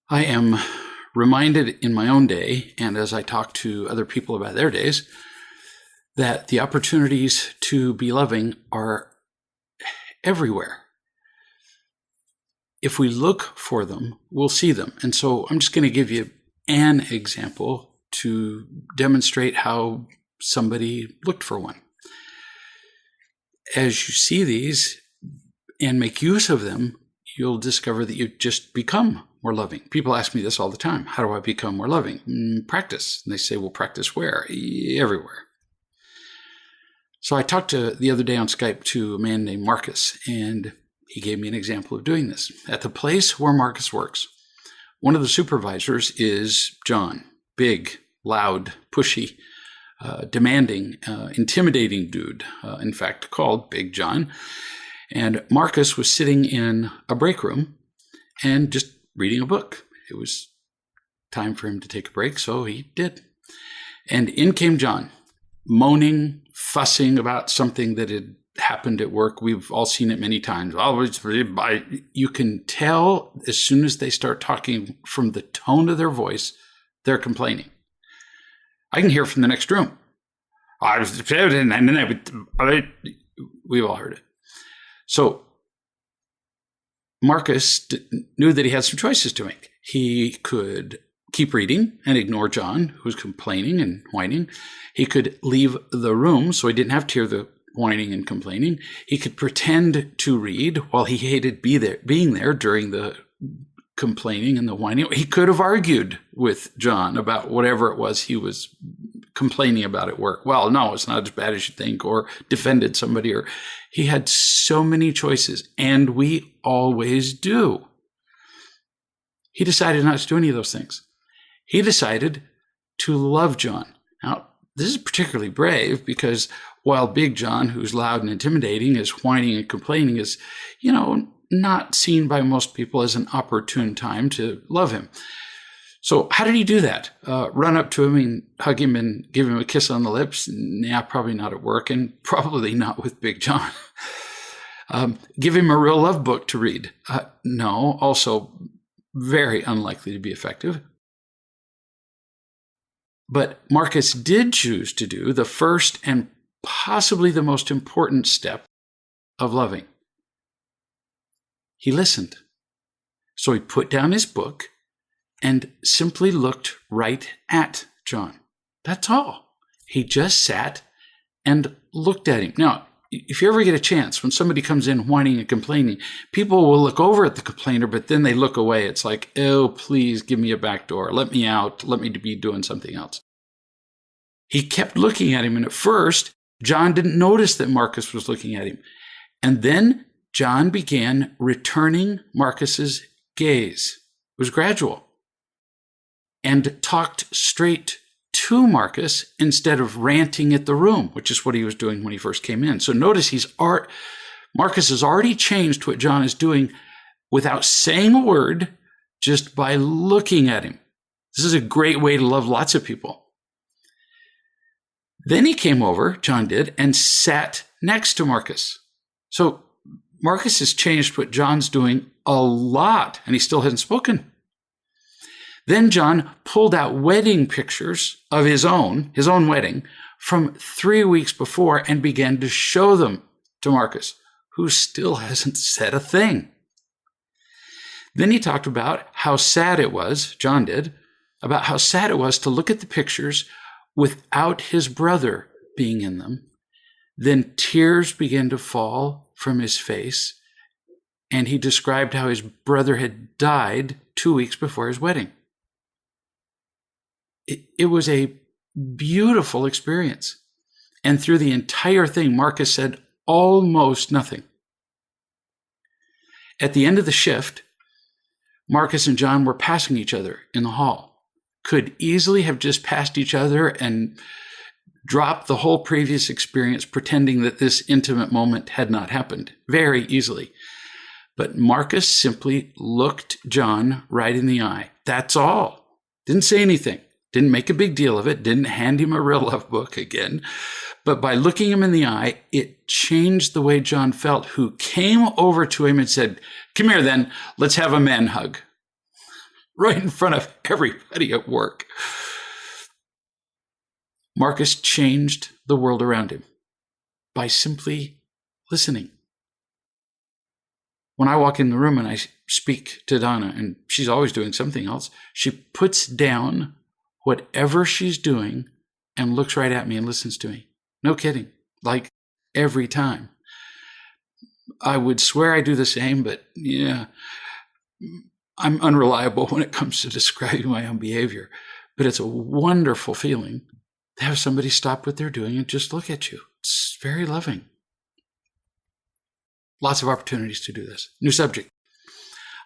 I am reminded in my own day, and as I talk to other people about their days, that the opportunities to be loving are everywhere. If we look for them, we'll see them. And so I'm just going to give you an example to demonstrate how somebody looked for one. As you see these and make use of them, you'll discover that you just become more loving. People ask me this all the time. How do I become more loving? Practice. And they say, well, practice where? Everywhere. So I talked the other day on Skype to a man named Marcus, and he gave me an example of doing this. At the place where Marcus works, one of the supervisors is John. Big, loud, pushy, demanding, intimidating dude, in fact, called Big John. And Marcus was sitting in a break room and just reading a book. It was time for him to take a break, so he did. And in came John, moaning, fussing about something that had happened at work. We've all seen it many times. You can tell as soon as they start talking from the tone of their voice, they're complaining. I can hear from the next room. We've all heard it. So Marcus knew that he had some choices to make. He could keep reading and ignore John, who was complaining and whining. He could leave the room so he didn't have to hear the whining and complaining. He could pretend to read while he hated being there during the complaining and the whining. He could have argued with John about whatever it was he was complaining about at work. Well, no, it's not as bad as you think, or defended somebody, or he had so many choices, and we always do. He decided not to do any of those things. He decided to love John. Now, this is particularly brave because while Big John, who's loud and intimidating, is whining and complaining, is, not seen by most people as an opportune time to love him. So how did he do that? Run up to him and hug him and give him a kiss on the lips? Nah, probably not at work, and probably not with Big John. Give him a real love book to read? No, also very unlikely to be effective. But Marcus did choose to do the first and possibly the most important step of loving. He listened. So he put down his book and simply looked right at John. That's all. He just sat and looked at him. Now, if you ever get a chance, when somebody comes in whining and complaining, people will look over at the complainer, but then they look away. It's like, oh, please give me a back door. Let me out. Let me be doing something else. He kept looking at him, and at first, John didn't notice that Marcus was looking at him. And then John began returning Marcus's gaze. It was gradual. And talked straight to Marcus instead of ranting at the room, which is what he was doing when he first came in. So notice Marcus has already changed what John is doing without saying a word, just by looking at him. This is a great way to love lots of people. Then he came over, John did, and sat next to Marcus. So Marcus has changed what John's doing a lot, and he still hasn't spoken. Then John pulled out wedding pictures of his own wedding from 3 weeks before and began to show them to Marcus, who still hasn't said a thing. Then he talked about how sad it was, John did, about how sad it was to look at the pictures without his brother being in them. Then tears began to fall from his face, and he described how his brother had died 2 weeks before his wedding. It was a beautiful experience. And through the entire thing, Marcus said almost nothing. At the end of the shift, Marcus and John were passing each other in the hall. Could easily have just passed each other and dropped the whole previous experience, pretending that this intimate moment had not happened very easily. But Marcus simply looked John right in the eye. That's all. Didn't say anything. Didn't make a big deal of it. Didn't hand him a real love book again. But by looking him in the eye, it changed the way John felt, who came over to him and said, "Come here then, let's have a man hug." right in front of everybody at work. Marcus changed the world around him by simply listening. When I walk in the room and I speak to Donna, and she's always doing something else, she puts down whatever she's doing and looks right at me and listens to me. No kidding. Like every time. I would swear I do the same, but yeah, I'm unreliable when it comes to describing my own behavior. But it's a wonderful feeling to have somebody stop what they're doing and just look at you. It's very loving. Lots of opportunities to do this. New subject.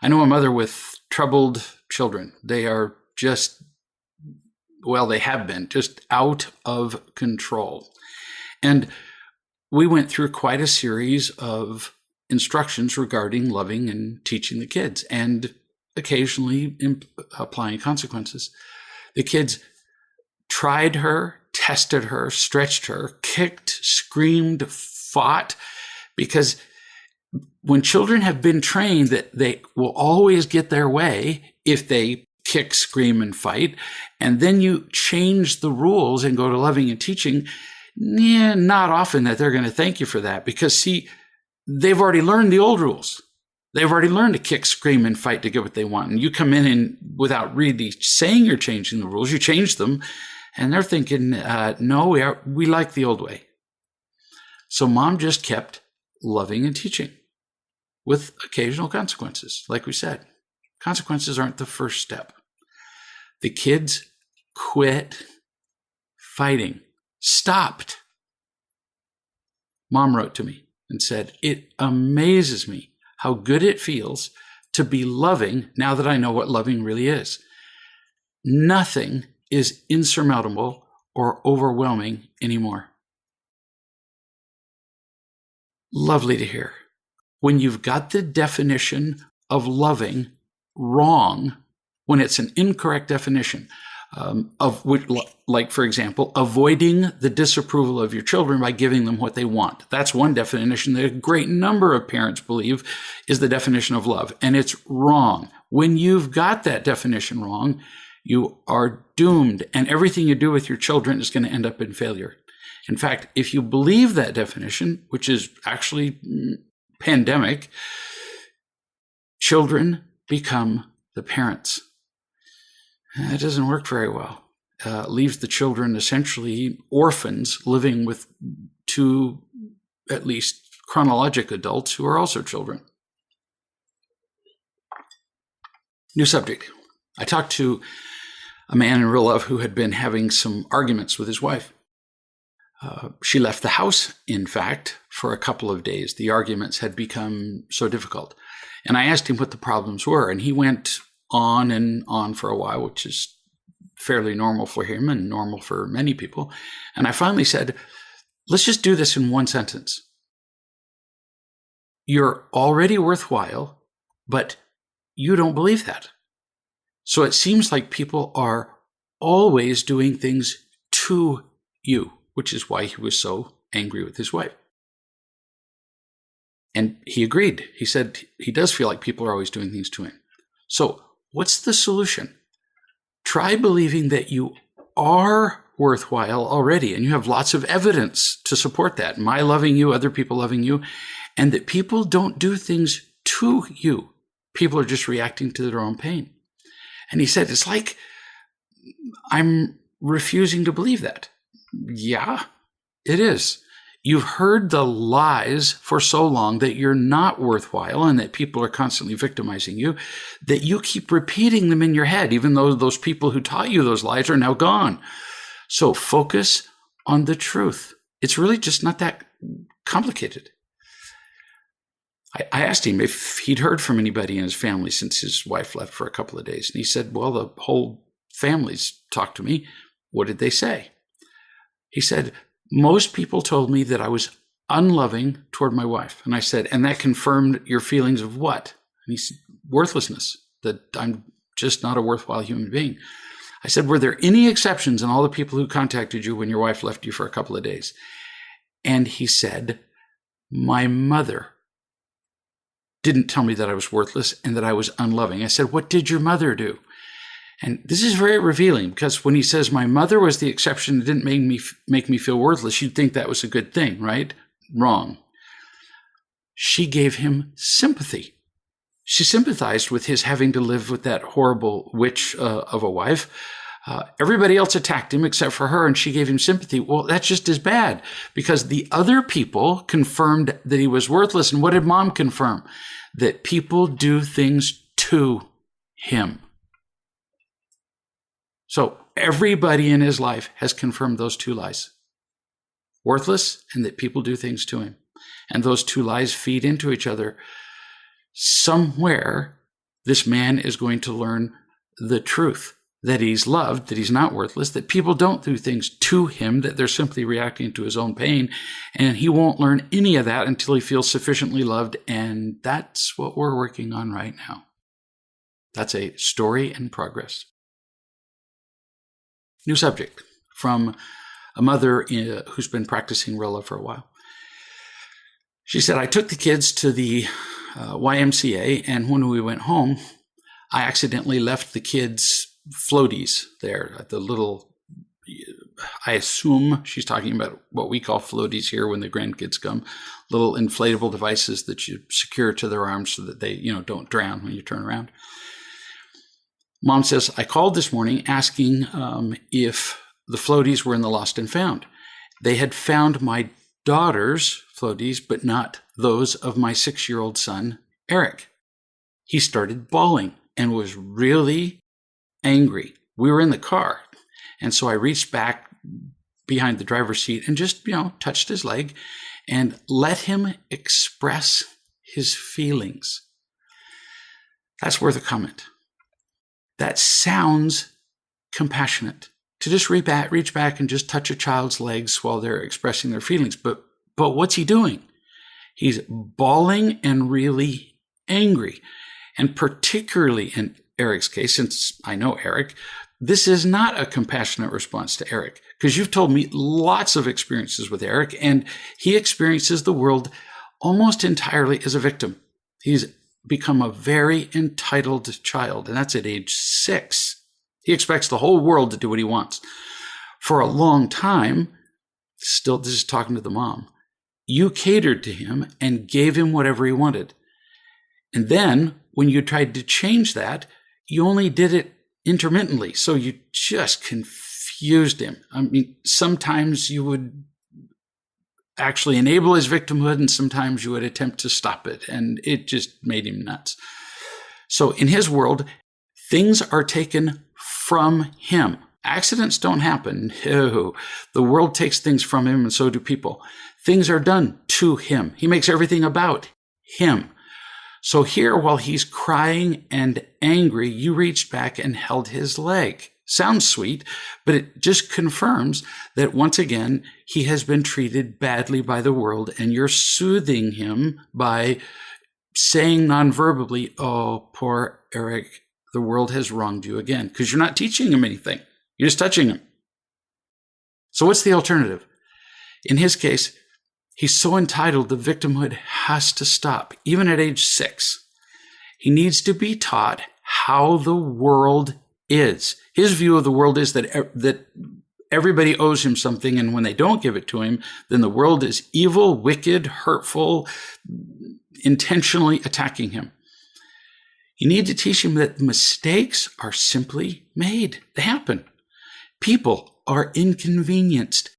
I know a mother with troubled children. They are just, well, they have been just out of control. And we went through quite a series of instructions regarding loving and teaching the kids and occasionally applying consequences. The kids tried her, tested her, stretched her, kicked, screamed, fought, because when children have been trained that they will always get their way if they kick, scream, and fight, and then you change the rules and go to loving and teaching, not often that they're going to thank you for that, because see, they've already learned the old rules. They've already learned to kick, scream, and fight to get what they want. And you come in and without really saying you're changing the rules, you change them, and they're thinking, no, we like the old way. So mom just kept loving and teaching with occasional consequences. Like we said, consequences aren't the first step. The kids quit fighting, stopped. Mom wrote to me and said, it amazes me how good it feels to be loving now that I know what loving really is. Nothing is insurmountable or overwhelming anymore. Lovely to hear. When you've got the definition of loving wrong, when it's an incorrect definition of which, like, for example, avoiding the disapproval of your children by giving them what they want. That's one definition that a great number of parents believe is the definition of love, and it's wrong. When you've got that definition wrong, you are doomed, and everything you do with your children is going to end up in failure. In fact, if you believe that definition, which is actually pandemic, children become the parents. That doesn't work very well. Leaves the children essentially orphans living with two, at least chronologic adults who are also children. New subject. I talked to a man in real love who had been having some arguments with his wife. She left the house, in fact, for a couple of days. The arguments had become so difficult. And I asked him what the problems were, and he went on and on for a while, which is fairly normal for him and normal for many people. And I finally said, let's just do this in one sentence. You're already worthwhile, but you don't believe that. So it seems like people are always doing things to you, which is why he was so angry with his wife. And he agreed. He said he does feel like people are always doing things to him. So what's the solution? Try believing that you are worthwhile already, and you have lots of evidence to support that. My loving you, other people loving you, and that people don't do things to you. People are just reacting to their own pain. And he said, it's like I'm refusing to believe that. Yeah, it is. You've heard the lies for so long that you're not worthwhile and that people are constantly victimizing you, that you keep repeating them in your head, even though those people who taught you those lies are now gone. So focus on the truth. It's really just not that complicated. I asked him if he'd heard from anybody in his family since his wife left for a couple of days. And he said, well, the whole family's talked to me. What did they say? He said, most people told me that I was unloving toward my wife. And I said, and that confirmed your feelings of what? And he said, worthlessness, that I'm just not a worthwhile human being. I said, were there any exceptions in all the people who contacted you when your wife left you for a couple of days? And he said, my mother didn't tell me that I was worthless and that I was unloving. I said, what did your mother do? And this is very revealing, because when he says, my mother was the exception that didn't make me feel worthless, you'd think that was a good thing, right? Wrong. She gave him sympathy. She sympathized with his having to live with that horrible witch of a wife. Everybody else attacked him except for her, and she gave him sympathy. Well, that's just as bad, because the other people confirmed that he was worthless. And what did Mom confirm? That people do things to him. So everybody in his life has confirmed those two lies. Worthless, and that people do things to him. And those two lies feed into each other. Somewhere, this man is going to learn the truth, that he's loved, that he's not worthless, that people don't do things to him, that they're simply reacting to his own pain. And he won't learn any of that until he feels sufficiently loved. And that's what we're working on right now. That's a story in progress. New subject from a mother who's been practicing real love for a while. She said, I took the kids to the YMCA, and when we went home, I accidentally left the kids' floaties there at the little, I assume she's talking about what we call floaties here when the grandkids come, little inflatable devices that you secure to their arms so that they, don't drown when you turn around. Mom says, I called this morning asking if the floaties were in the lost and found. They had found my daughter's floaties, but not those of my 6-year-old son, Eric. He started bawling and was really angry. We were in the car. And so I reached back behind the driver's seat and just, touched his leg and let him express his feelings. That's worth a comment. That sounds compassionate, to just reach back and just touch a child's legs while they're expressing their feelings. But what's he doing? He's bawling and really angry. And particularly in Eric's case, since I know Eric, this is not a compassionate response to Eric, because you've told me lots of experiences with Eric, and he experiences the world almost entirely as a victim. He's become a very entitled child, and that's at age 6. He expects the whole world to do what he wants. For a long time, still, this is talking to the mom, you catered to him and gave him whatever he wanted. And then when you tried to change that, you only did it intermittently. So you just confused him. I mean, sometimes you would actually enable his victimhood, and sometimes you would attempt to stop it. And it just made him nuts. So in his world, things are taken from him. Accidents don't happen. No. The world takes things from him, and so do people. Things are done to him. He makes everything about him. So here, while he's crying and angry, you reached back and held his leg. Sounds sweet, but it just confirms that once again, he has been treated badly by the world, and you're soothing him by saying non-verbally, oh, poor Eric, the world has wronged you again, because you're not teaching him anything. You're just touching him. So what's the alternative? In his case, he's so entitled, the victimhood has to stop, even at age 6. He needs to be taught how the world is. His view of the world is that everybody owes him something, and when they don't give it to him, then the world is evil, wicked, hurtful, intentionally attacking him. You need to teach him that mistakes are simply made. They happen. People are inconvenienced.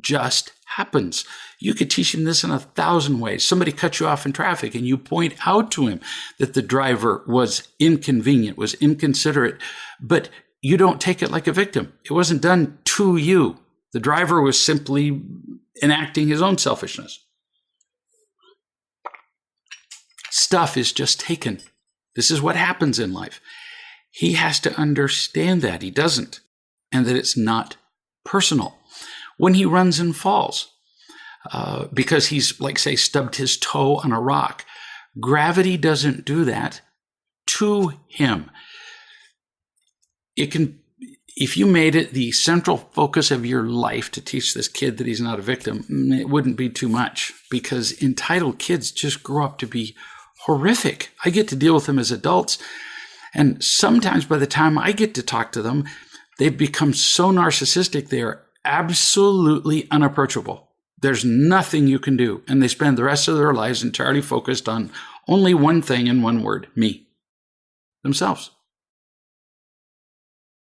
Just happens. You could teach him this in 1,000 ways. Somebody cut you off in traffic and you point out to him that the driver was inconvenient, was inconsiderate, but you don't take it like a victim. It wasn't done to you. The driver was simply enacting his own selfishness. Stuff is just taken. This is what happens in life. He has to understand that. He doesn't. And that it's not personal. When he runs and falls, because he's, like, say, stubbed his toe on a rock, gravity doesn't do that to him. It can, if you made it the central focus of your life to teach this kid that he's not a victim, it wouldn't be too much, because entitled kids just grow up to be horrific. I get to deal with them as adults, And sometimes by the time I get to talk to them, they've become so narcissistic, they are absolutely unapproachable. There's nothing you can do. And they spend the rest of their lives entirely focused on only one thing in one word, me, themselves.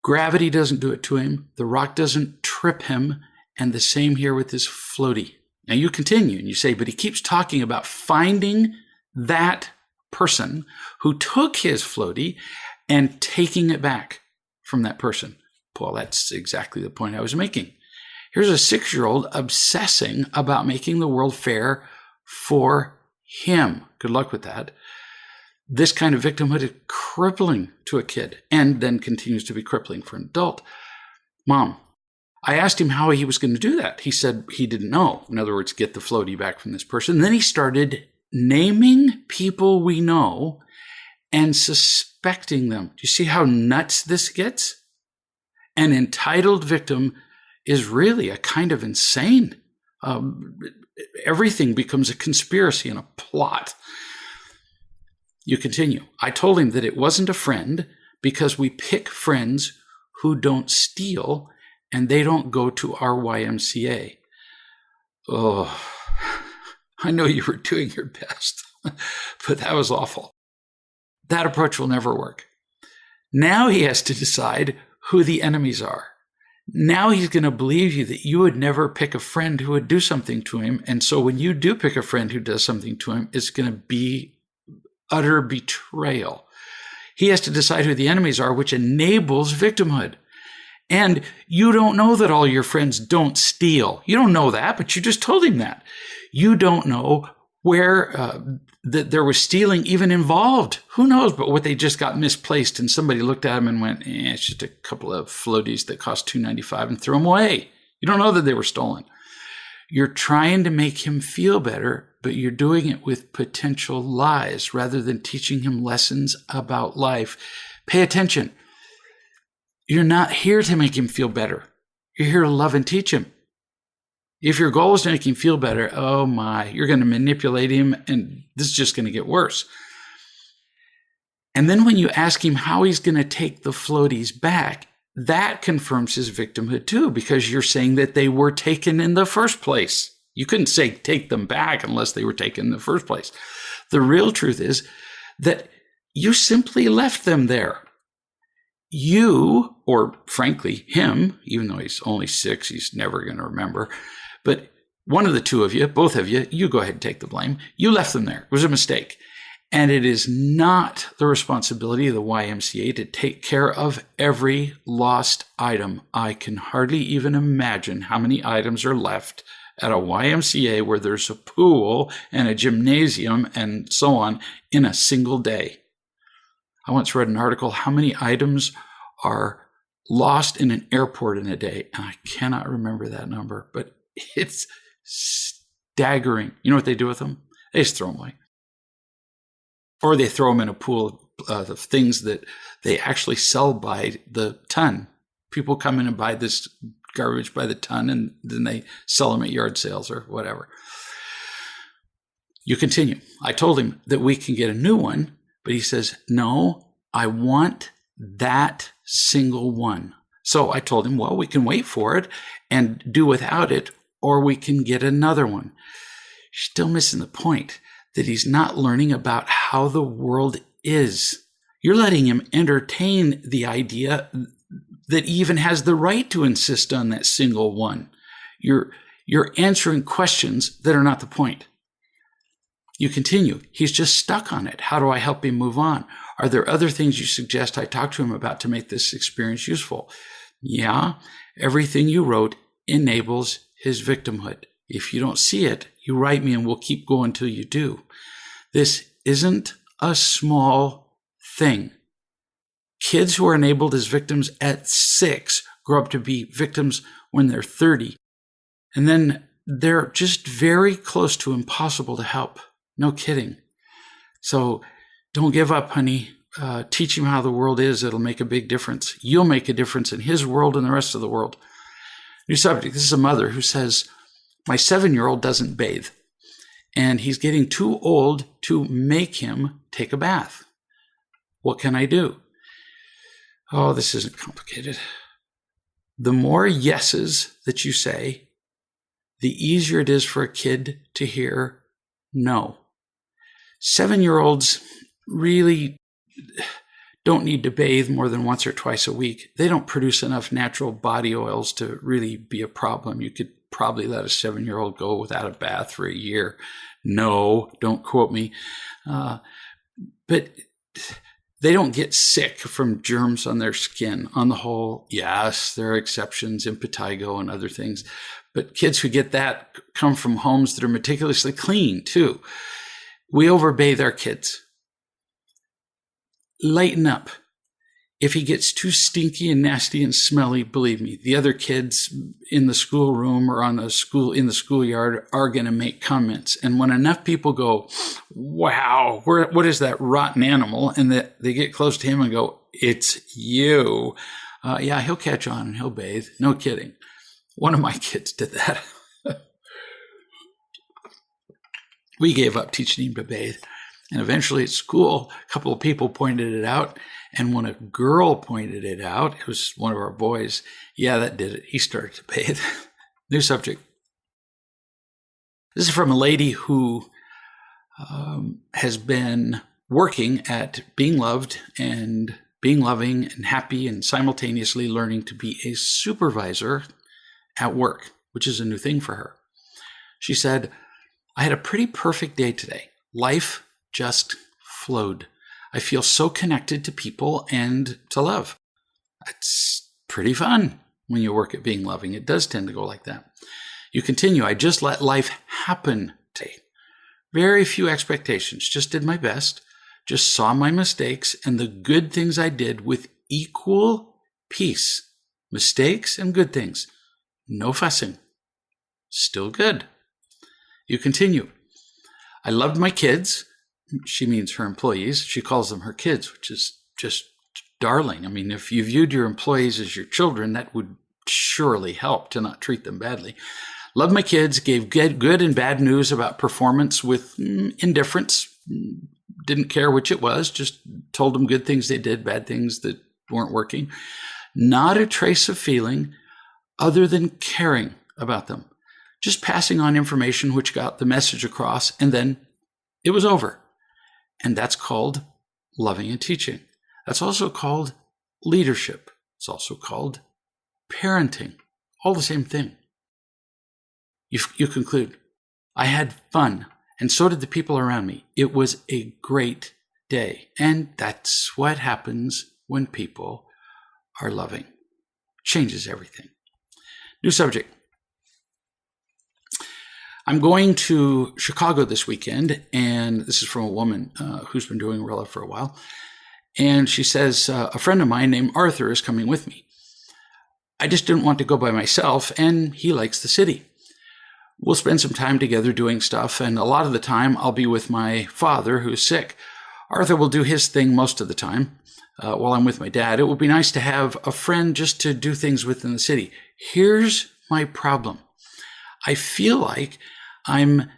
Gravity doesn't do it to him. The rock doesn't trip him. And the same here with this floaty. Now you continue and you say, but he keeps talking about finding that person who took his floaty and taking it back from that person. Well, that's exactly the point I was making. Here's a 6-year-old obsessing about making the world fair for him. Good luck with that. This kind of victimhood is crippling to a kid and then continues to be crippling for an adult. Mom, I asked him how he was going to do that. He said he didn't know. In other words, get the floaty back from this person. And then he started naming people we know and suspecting them. Do you see how nuts this gets? An entitled victim is really a kind of insane. Everything becomes a conspiracy and a plot. You continue. I told him that it wasn't a friend because we pick friends who don't steal and they don't go to our YMCA. Oh, I know you were doing your best, but that was awful. That approach will never work. Now he has to decide who the enemies are. Now he's going to believe you that you would never pick a friend who would do something to him. And so when you do pick a friend who does something to him, it's going to be utter betrayal. He has to decide who the enemies are, which enables victimhood. And you don't know that all your friends don't steal. You don't know that, but you just told him that. You don't know where that there was stealing even involved. Who knows? But what they just got misplaced and somebody looked at them and went, it's just a couple of floaties that cost $2.95 and threw them away. You don't know that they were stolen. You're trying to make him feel better, but you're doing it with potential lies rather than teaching him lessons about life. Pay attention. You're not here to make him feel better. You're here to love and teach him. If your goal is to make him feel better, oh my, you're going to manipulate him and this is just going to get worse. And then when you ask him how he's going to take the floaties back, that confirms his victimhood too, because you're saying that they were taken in the first place. You couldn't say take them back unless they were taken in the first place. The real truth is that you simply left them there. You, or frankly, him, even though he's only 6, he's never going to remember, but one of the two of you, both of you, you go ahead and take the blame. You left them there. It was a mistake. And it is not the responsibility of the YMCA to take care of every lost item. I can hardly even imagine how many items are left at a YMCA where there's a pool and a gymnasium and so on in a single day. I once read an article, how many items are lost in an airport in a day? And I cannot remember that number, but it's staggering. You know what they do with them? They just throw them away. Or they throw them in a pool of things that they actually sell by the ton. People come in and buy this garbage by the ton, and then they sell them at yard sales or whatever. You continue. I told him that we can get a new one, but he says, no, I want that single one. So I told him, well, we can wait for it and do without it, or we can get another one. Still missing the point that he's not learning about how the world is. You're letting him entertain the idea that he even has the right to insist on that single one. You're answering questions that are not the point. You continue. He's just stuck on it. How do I help him move on? Are there other things you suggest I talk to him about to make this experience useful? Yeah, everything you wrote enables his victimhood. If you don't see it, you write me and we'll keep going till you do. This isn't a small thing. Kids who are enabled as victims at 6 grow up to be victims when they're 30. And then they're just very close to impossible to help. No kidding. So don't give up, honey. Teach him how the world is. It'll make a big difference. You'll make a difference in his world and the rest of the world. New subject. This is a mother who says, my 7-year-old doesn't bathe, and he's getting too old to make him take a bath. What can I do? Oh, this isn't complicated. The more yeses that you say, the easier it is for a kid to hear no. 7-year-olds really don't need to bathe more than once or twice a week. They don't produce enough natural body oils to really be a problem. You could probably let a 7-year-old go without a bath for a year. No, don't quote me. But they don't get sick from germs on their skin. On the whole, yes, there are exceptions, impetigo and other things. But kids who get that come from homes that are meticulously clean, too. We overbathe our kids. Lighten up. If he gets too stinky and nasty and smelly, believe me, the other kids in the schoolroom or in the schoolyard are going to make comments. And when enough people go, wow, what is that rotten animal? And they get close to him and go, it's you. Yeah, he'll catch on and he'll bathe. No kidding. One of my kids did that. We gave up teaching him to bathe. And eventually at school, a couple of people pointed it out. And when a girl pointed it out, it was one of our boys. Yeah, that did it. He started to bathe. New subject. This is from a lady who has been working at being loved and being loving and happy and simultaneously learning to be a supervisor at work, which is a new thing for her. She said, I had a pretty perfect day today. Life just flowed. I feel so connected to people and to love. It's pretty fun when you work at being loving. It does tend to go like that. You continue. I just let life happen today. Very few expectations. Just did my best. Just saw my mistakes and the good things I did with equal peace. Mistakes and good things. No fussing. Still good. You continue. I loved my kids. She means her employees. She calls them her kids, which is just darling. I mean, if you viewed your employees as your children, that would surely help to not treat them badly. Loved my kids, gave good and bad news about performance with indifference. Didn't care which it was, just told them good things they did, bad things that weren't working. Not a trace of feeling other than caring about them. Just passing on information which got the message across, and then it was over. And that's called loving and teaching. That's also called leadership. It's also called parenting. All the same thing. You conclude, I had fun, and so did the people around me. It was a great day. And that's what happens when people are loving. Changes everything. New subject. I'm going to Chicago this weekend, and this is from a woman who's been doing Rilla for a while. And she says, a friend of mine named Arthur is coming with me. I just didn't want to go by myself, and he likes the city. We'll spend some time together doing stuff, and a lot of the time I'll be with my father, who's sick. Arthur will do his thing most of the time while I'm with my dad. It would be nice to have a friend just to do things with in the city. Here's my problem. I feel like I'm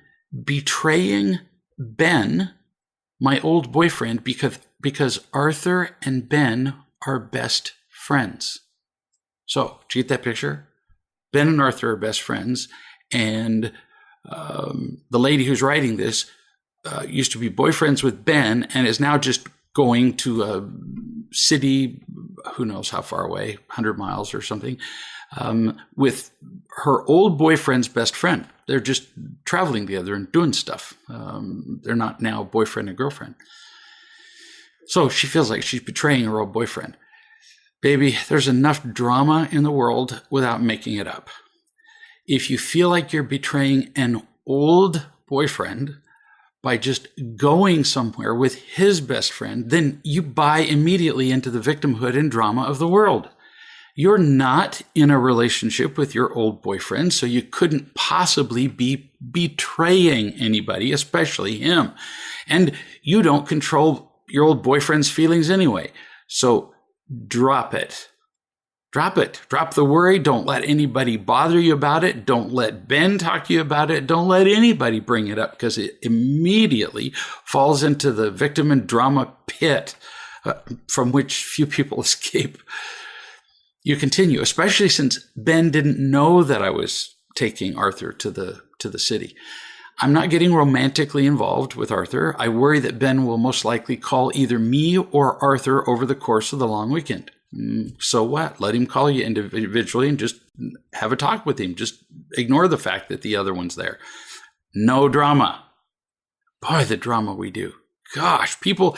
betraying Ben, my old boyfriend, because Arthur and Ben are best friends. So, did you get that picture? Ben and Arthur are best friends, and the lady who's writing this used to be boyfriends with Ben and is now just going to a city, who knows how far away, 100 miles or something, with her old boyfriend's best friend. They're just traveling together and doing stuff. They're not now boyfriend and girlfriend. So she feels like she's betraying her old boyfriend. Baby, there's enough drama in the world without making it up. If you feel like you're betraying an old boyfriend by just going somewhere with his best friend, then you buy immediately into the victimhood and drama of the world. You're not in a relationship with your old boyfriend, so you couldn't possibly be betraying anybody, especially him. And you don't control your old boyfriend's feelings anyway. So drop it. Drop it. Drop the worry. Don't let anybody bother you about it. Don't let Ben talk to you about it. Don't let anybody bring it up because it immediately falls into the victim and drama pit from which few people escape. You continue, especially since Ben didn't know that I was taking Arthur to the city. I'm not getting romantically involved with Arthur. I worry that Ben will most likely call either me or Arthur over the course of the long weekend. So what? Let him call you individually and just have a talk with him. Just ignore the fact that the other one's there. No drama. Boy, the drama we do. Gosh, people,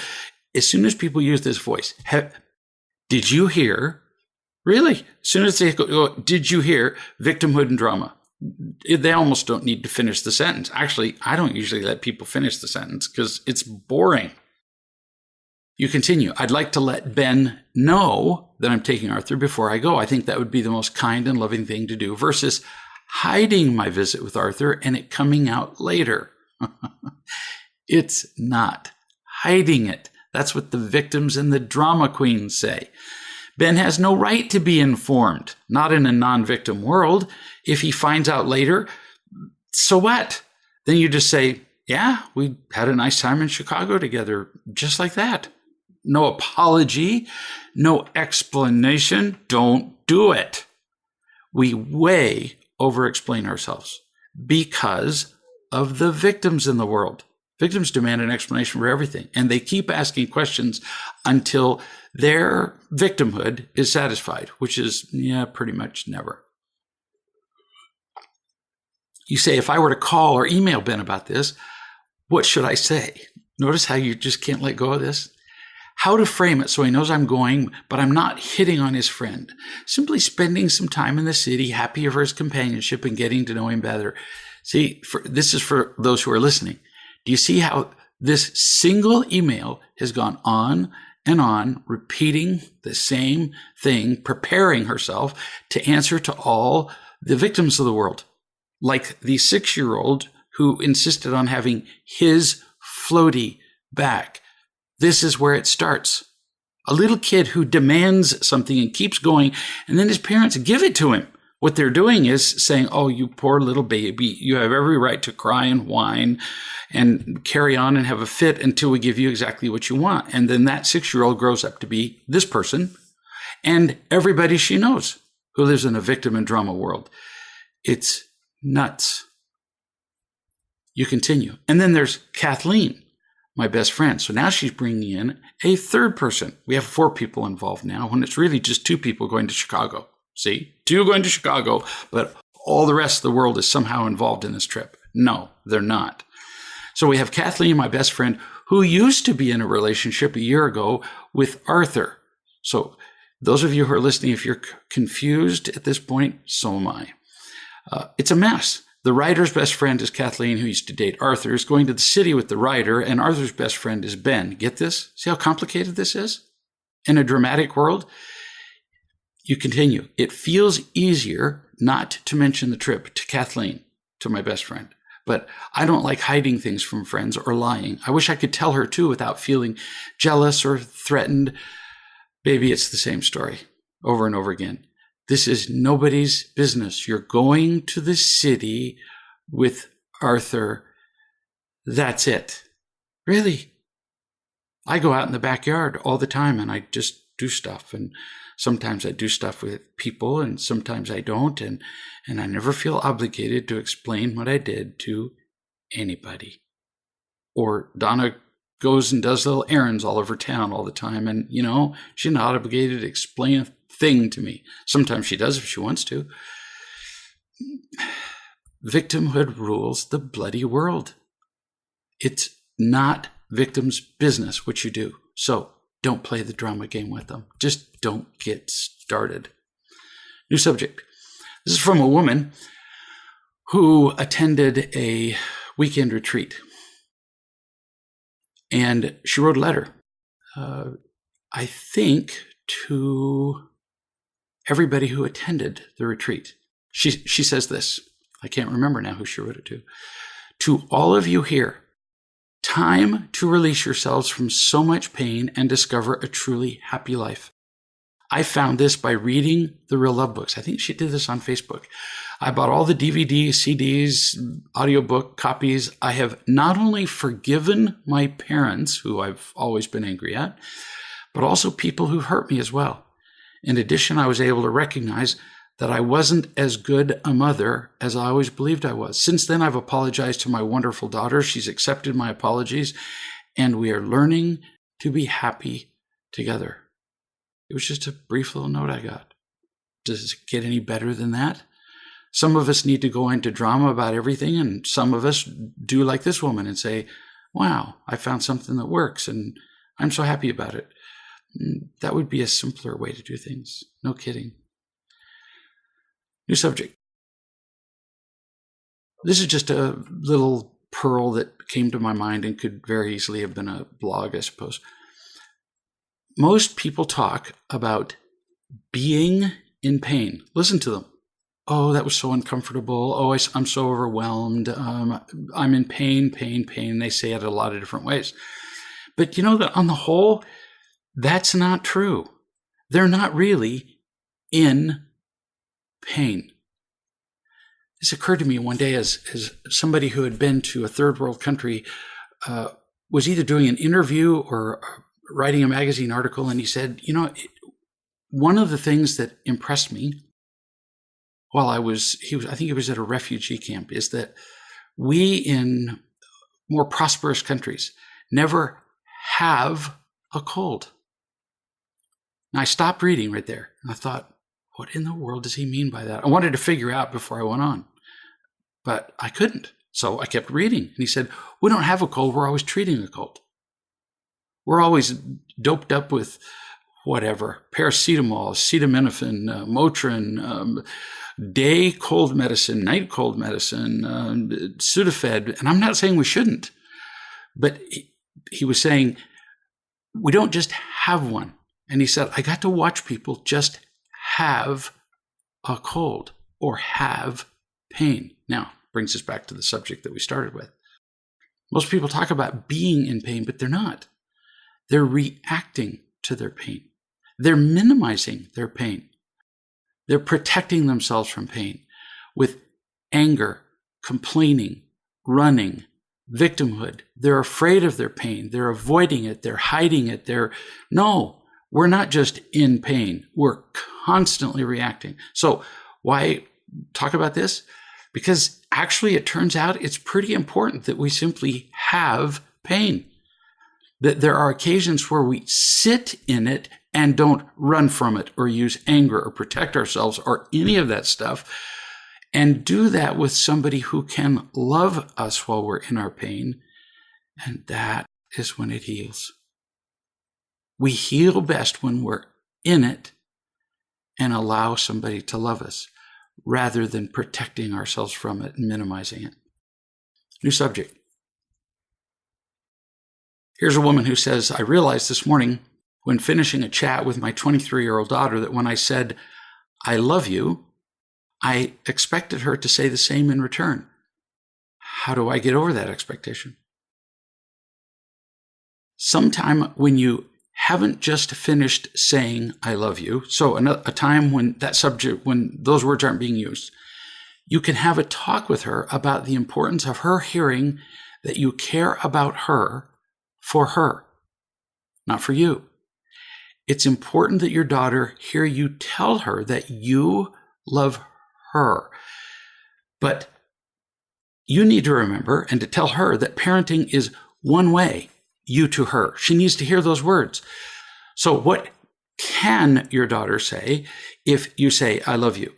as soon as people use this voice, did you hear? Really? As soon as they go, did you hear victimhood and drama? They almost don't need to finish the sentence. Actually, I don't usually let people finish the sentence because it's boring. You continue. I'd like to let Ben know that I'm taking Arthur before I go. I think that would be the most kind and loving thing to do versus hiding my visit with Arthur and it coming out later. It's not hiding it. That's what the victims and the drama queens say. Ben has no right to be informed, not in a non-victim world. If he finds out later, so what? Then you just say, yeah, we had a nice time in Chicago together, just like that. No apology, no explanation. Don't do it. We way over-explain ourselves because of the victims in the world. Victims demand an explanation for everything, and they keep asking questions until their victimhood is satisfied, which is, pretty much never. You say, if I were to call or email Ben about this, what should I say? Notice how you just can't let go of this? How to frame it so he knows I'm going, but I'm not hitting on his friend. Simply spending some time in the city, happy for his companionship and getting to know him better. See, this is for those who are listening. Do you see how this single email has gone on and on, repeating the same thing, preparing herself to answer to all the victims of the world? Like the 6-year-old who insisted on having his floaty back. This is where it starts. A little kid who demands something and keeps going, and then his parents give it to him. What they're doing is saying, oh, you poor little baby, you have every right to cry and whine and carry on and have a fit until we give you exactly what you want. And then that 6-year-old grows up to be this person and everybody she knows who lives in a victim and drama world. It's nuts. You continue. And then there's Kathleen, my best friend. So now she's bringing in a third person. We have 4 people involved now when it's really just 2 people going to Chicago. See, 2 going to Chicago, but all the rest of the world is somehow involved in this trip. No, they're not. So we have Kathleen, my best friend, who used to be in a relationship a year ago with Arthur. So those of you who are listening, if you're confused at this point, so am I. It's a mess. The writer's best friend is Kathleen, who used to date Arthur, is going to the city with the writer, and Arthur's best friend is Ben. Get this? See how complicated this is? In a dramatic world? You continue. It feels easier not to mention the trip to Kathleen, to my best friend. But I don't like hiding things from friends or lying. I wish I could tell her too without feeling jealous or threatened. Baby, it's the same story over and over again. This is nobody's business. You're going to the city with Arthur. That's it. Really? I go out in the backyard all the time and I just do stuff. And sometimes I do stuff with people and sometimes I don't. And I never feel obligated to explain what I did to anybody. Or Donna goes and does little errands all over town all the time. And, she's not obligated to explain a thing to me. Sometimes she does if she wants to. Victimhood rules the bloody world. It's not victims' business what you do. So don't play the drama game with them. Just don't get started. New subject. This is from a woman who attended a weekend retreat. And she wrote a letter, I think, to everybody who attended the retreat. She says this. I can't remember now who she wrote it to. To all of you here, time to release yourselves from so much pain and discover a truly happy life. I found this by reading the Real Love books. I think she did this on Facebook. I bought all the DVDs, CDs, audiobook copies. I have not only forgiven my parents, who I've always been angry at, but also people who hurt me as well. In addition, I was able to recognize that I wasn't as good a mother as I always believed I was. Since then, I've apologized to my wonderful daughter. She's accepted my apologies, and we are learning to be happy together. It was just a brief little note I got. Does it get any better than that? Some of us need to go into drama about everything, and some of us do like this woman and say, wow, I found something that works, and I'm so happy about it. That would be a simpler way to do things. No kidding. New subject. This is just a little pearl that came to my mind and could very easily have been a blog, I suppose. Most people talk about being in pain. Listen to them. Oh, that was so uncomfortable. Oh, I'm so overwhelmed. I'm in pain. They say it a lot of different ways. But you know that on the whole, that's not true. They're not really in pain. This occurred to me one day as somebody who had been to a third world country was either doing an interview or writing a magazine article, and he said, you know, one of the things that impressed me while I think he was at a refugee camp, is that we in more prosperous countries never have a cold. And I stopped reading right there, and I thought, what in the world does he mean by that? I wanted to figure out before I went on, but I couldn't. So I kept reading. And he said, we don't have a cold. We're always treating a cold. We're always doped up with whatever, paracetamol, acetaminophen, Motrin, day cold medicine, night cold medicine, Sudafed. And I'm not saying we shouldn't, but he was saying, we don't just have one. And he said, I got to watch people just have a cold or have pain. Now, brings us back to the subject that we started with. Most people talk about being in pain, but they're not. They're reacting to their pain. They're minimizing their pain. They're protecting themselves from pain with anger, complaining, running, victimhood. They're afraid of their pain. They're avoiding it. They're hiding it. No, we're not just in pain. We're constantly reacting. So why talk about this? Because actually it turns out it's pretty important that we simply have pain. That there are occasions where we sit in it and don't run from it or use anger or protect ourselves or any of that stuff, and do that with somebody who can love us while we're in our pain. And that is when it heals. We heal best when we're in it and allow somebody to love us rather than protecting ourselves from it and minimizing it. New subject. Here's a woman who says, I realized this morning when finishing a chat with my 23-year-old daughter that when I said, I love you, I expected her to say the same in return. How do I get over that expectation? Sometime when you haven't just finished saying, I love you, so a time when when those words aren't being used, you can have a talk with her about the importance of her hearing that you care about her for her, not for you. It's important that your daughter hear you tell her that you love her. But you need to remember and to tell her that parenting is one way, you to her. She needs to hear those words. So what can your daughter say if you say, I love you?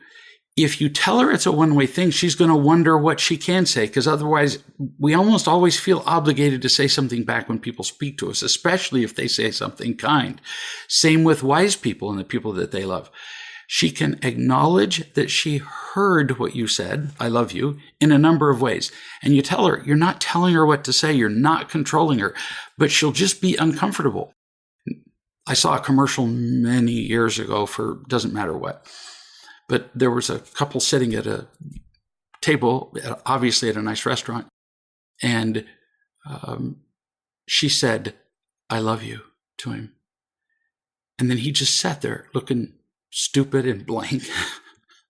If you tell her it's a one-way thing, she's going to wonder what she can say, because otherwise we almost always feel obligated to say something back when people speak to us, especially if they say something kind. Same with wise people and the people that they love. She can acknowledge that she heard what you said, I love you, in a number of ways. And you tell her, you're not telling her what to say, you're not controlling her, but she'll just be uncomfortable. I saw a commercial many years ago for doesn't matter what. But there was a couple sitting at a table, obviously at a nice restaurant, and she said, I love you to him. And then he just sat there looking stupid and blank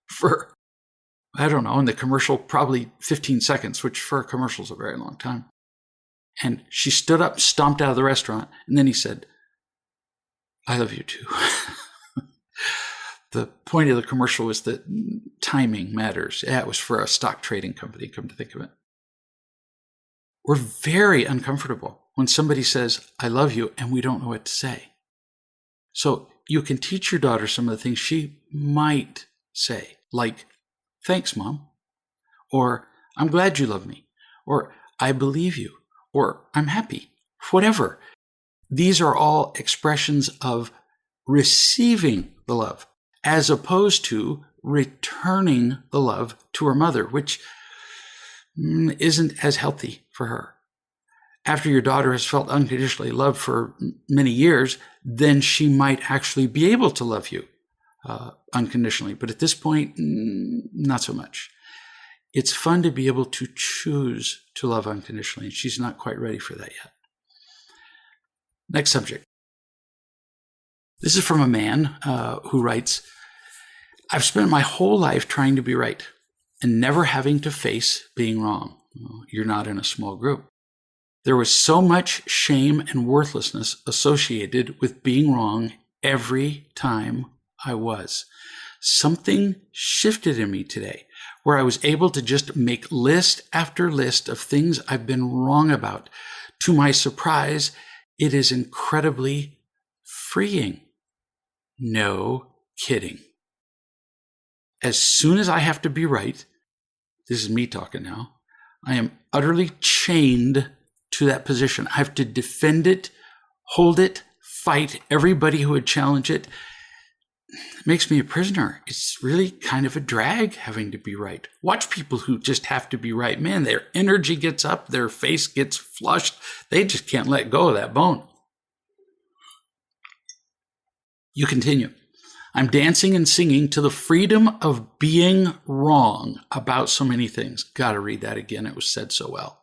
for, I don't know, in the commercial, probably 15 seconds, which for a commercial is a very long time. And she stood up, stomped out of the restaurant, and then he said, I love you too. The point of the commercial was that timing matters. Yeah, it was for a stock trading company, come to think of it. We're very uncomfortable when somebody says, I love you, and we don't know what to say. So you can teach your daughter some of the things she might say, like, thanks, Mom, or I'm glad you love me, or I believe you, or I'm happy, whatever. These are all expressions of receiving the love, as opposed to returning the love to her mother, which isn't as healthy for her. After your daughter has felt unconditionally loved for many years, then she might actually be able to love you unconditionally. But at this point, not so much. It's fun to be able to choose to love unconditionally, and she's not quite ready for that yet. Next subject. This is from a man who writes, I've spent my whole life trying to be right and never having to face being wrong. Well, you're not in a small group. There was so much shame and worthlessness associated with being wrong every time I was. Something shifted in me today where I was able to just make list after list of things I've been wrong about. To my surprise, it is incredibly freeing. No kidding. As soon as I have to be right, this is me talking now, I am utterly chained to that position. I have to defend it, hold it, fight everybody who would challenge it. It makes me a prisoner. It's really kind of a drag having to be right. Watch people who just have to be right. Man, their energy gets up, their face gets flushed. They just can't let go of that bone. You continue. I'm dancing and singing to the freedom of being wrong about so many things. Got to read that again. It was said so well.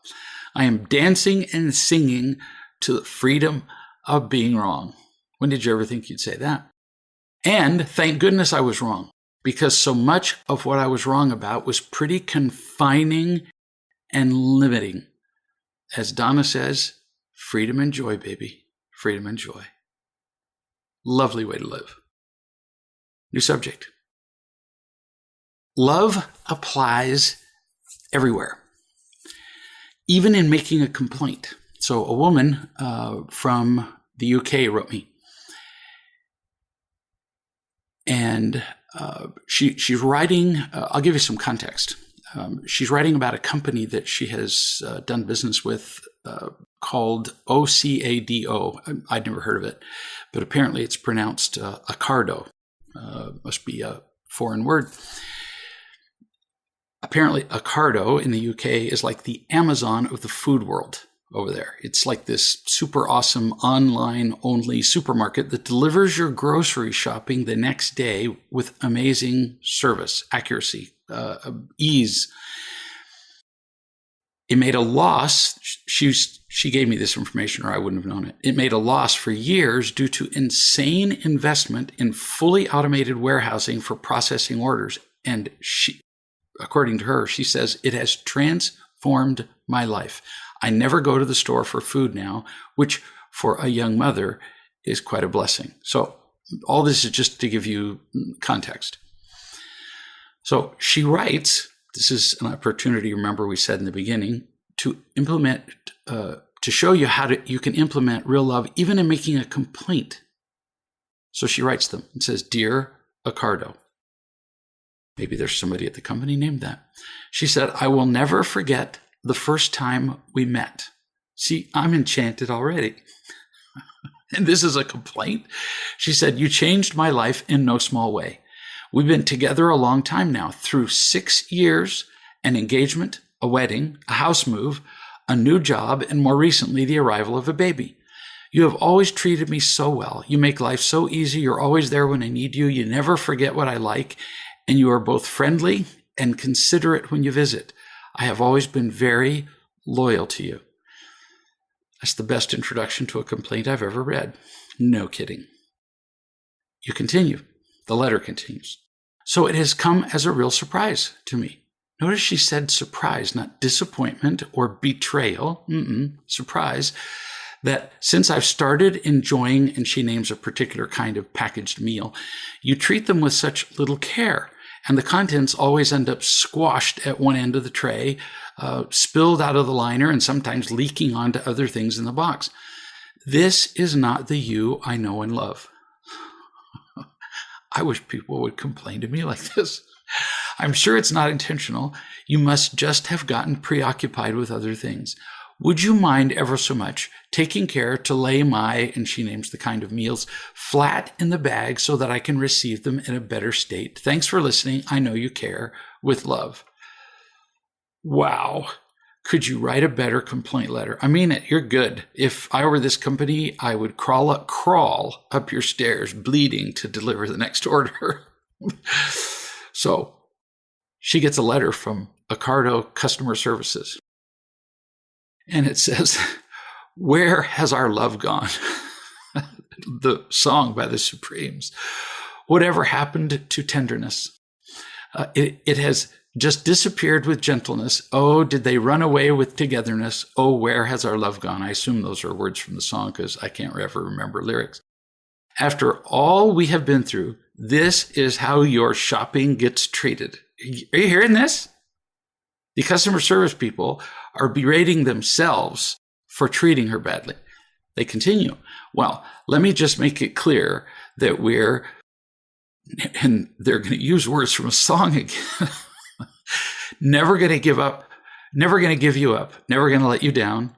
I am dancing and singing to the freedom of being wrong. When did you ever think you'd say that? And thank goodness I was wrong, because so much of what I was wrong about was pretty confining and limiting. As Donna says, freedom and joy, baby. Freedom and joy. Lovely way to live. New subject. Love applies everywhere, even in making a complaint. So a woman from the UK wrote me, and she's writing, I'll give you some context. She's writing about a company that she has done business with called OCADO. I'd never heard of it, but apparently it's pronounced Accardo. Must be a foreign word. Apparently, Accardo in the UK is like the Amazon of the food world over there. It's like this super awesome online-only supermarket that delivers your grocery shopping the next day with amazing service, accuracy, ease. It made a loss. She gave me this information, or I wouldn't have known it. It made a loss for years due to insane investment in fully automated warehousing for processing orders. And she, according to her, she says, it has transformed my life. I never go to the store for food now, which for a young mother is quite a blessing. So all this is just to give you context. So she writes, this is an opportunity, remember we said in the beginning, to implement, to show you how you can implement real love even in making a complaint. So she writes them and says, Dear Accardo. Maybe there's somebody at the company named that. She said, I will never forget the first time we met. See, I'm enchanted already. And this is a complaint. She said, you changed my life in no small way. We've been together a long time now, through 6 years, an engagement, a wedding, a house move, a new job, and more recently, the arrival of a baby. You have always treated me so well. You make life so easy. You're always there when I need you. You never forget what I like. And you are both friendly and considerate when you visit. I have always been very loyal to you. That's the best introduction to a complaint I've ever read. No kidding. You continue. The letter continues. So it has come as a real surprise to me. Notice she said surprise, not disappointment or betrayal. Surprise. that since I've started enjoying, and she names a particular kind of packaged meal, you treat them with such little care. And the contents always end up squashed at one end of the tray, spilled out of the liner, and sometimes leaking onto other things in the box. This is not the you I know and love. I wish people would complain to me like this. I'm sure it's not intentional. You must just have gotten preoccupied with other things. Would you mind ever so much taking care to lay my, and she names the kind of meals, flat in the bag so that I can receive them in a better state? Thanks for listening. I know you care. With love. Wow. Could you write a better complaint letter? I mean it. You're good. If I were this company, I would crawl up your stairs bleeding to deliver the next order. So she gets a letter from Accardo Customer Services. And it says, "Where has our love gone?" The song by the Supremes. Whatever happened to tenderness? It has just disappeared with gentleness. Oh, did they run away with togetherness? Oh, where has our love gone? I assume those are words from the song because I can't ever remember lyrics. After all we have been through, this is how your shopping gets treated. Are you hearing this? The customer service people are berating themselves for treating her badly. They continue. Well, let me just make it clear that we're, and they're going to use words from a song again, never going to give up, never going to give you up, never going to let you down,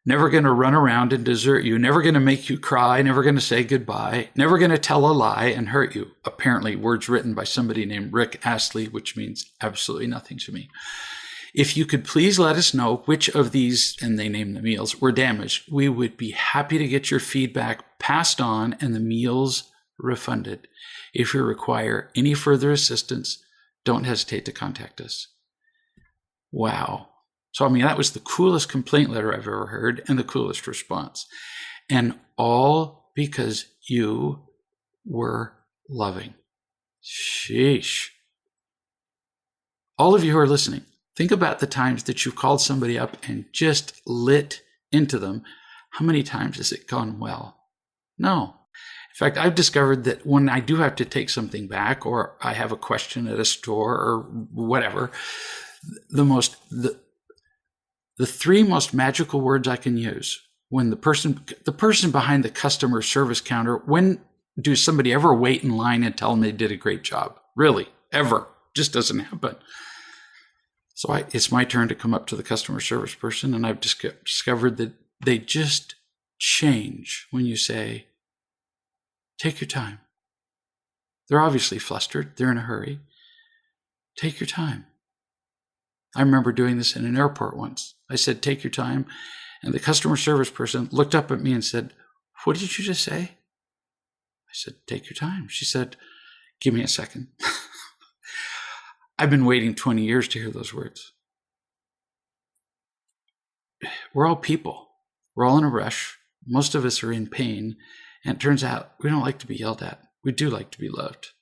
never going to run around and desert you, never going to make you cry, never going to say goodbye, never going to tell a lie and hurt you. Apparently, words written by somebody named Rick Astley, which means absolutely nothing to me. If you could please let us know which of these, and they name the meals, were damaged, we would be happy to get your feedback passed on and the meals refunded. If you require any further assistance, don't hesitate to contact us. Wow. So, I mean, that was the coolest complaint letter I've ever heard and the coolest response. And all because you were loving. Sheesh. All of you who are listening, think about the times that you've called somebody up and just lit into them. How many times has it gone well? No. In fact, I've discovered that when I do have to take something back or I have a question at a store or whatever, the three most magical words I can use when the person behind the customer service counter, when do somebody ever wait in line and tell them they did a great job? Really, ever. Just doesn't happen. So it's my turn to come up to the customer service person, and I've discovered that they just change when you say, "Take your time." They're obviously flustered. They're in a hurry. Take your time. I remember doing this in an airport once. I said, "Take your time." And the customer service person looked up at me and said, "What did you just say?" I said, "Take your time." She said, "Give me a second." I've been waiting 20 years to hear those words. We're all people. We're all in a rush. Most of us are in pain. And it turns out we don't like to be yelled at. We do like to be loved.